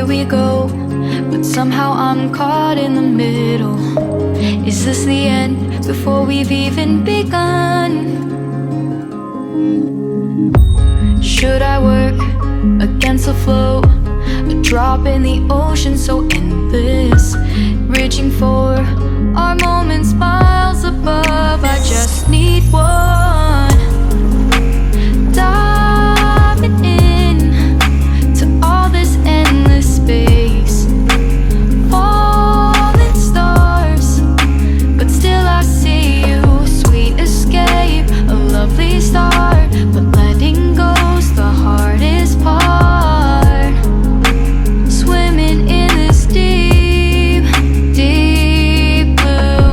where we go, but somehow I'm caught in the middle. Is this the end before we've even begun? Should I work against the flow? A drop in the ocean so endless, reaching for our moments miles above. I just need one. Diving in to all this endless space, falling stars, but still I see you. Sweet escape, a lovely start, but letting go's the hardest part. Swimming in this deep, deep blue.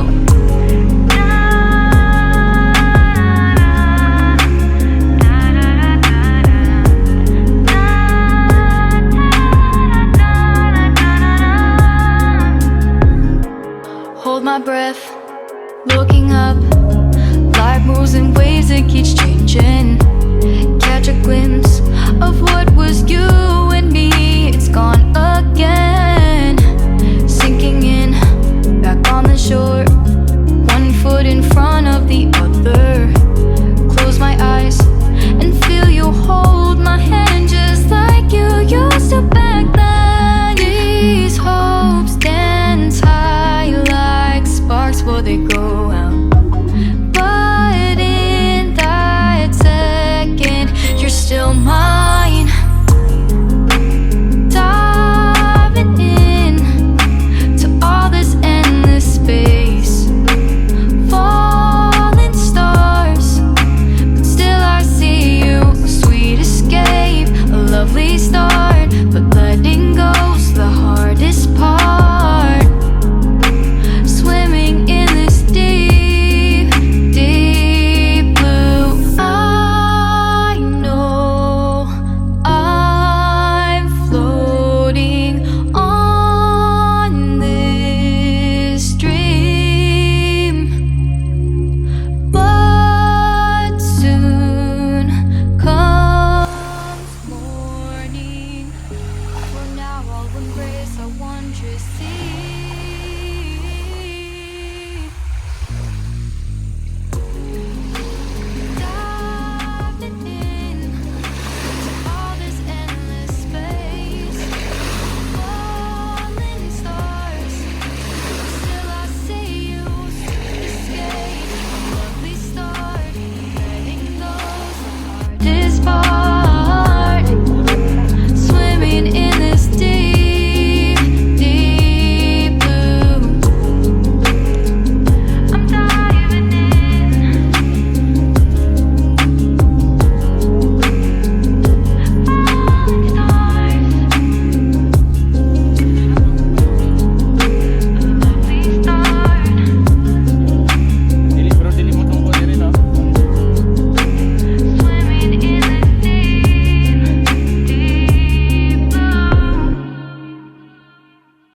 Hold my breath, looking up. Life moves in waves, it keeps changing. Catch a glimpse of what was you and me. It's gone again. Sinking in, back on the shore. One foot in front of the other. Close my eyes and feel you hold my hand just like you used to back then. These hopes dance high like sparks before they go out. But in that second, you're still mine. Diving in to all this endless space, falling stars, but still I see you. A sweet escape, a lovely start, but letting go's the hardest part. Swimming in this deep, deep blue. I know I'm floating on this dream, but soon comes morning. For now I'll embrace our wondrous sea.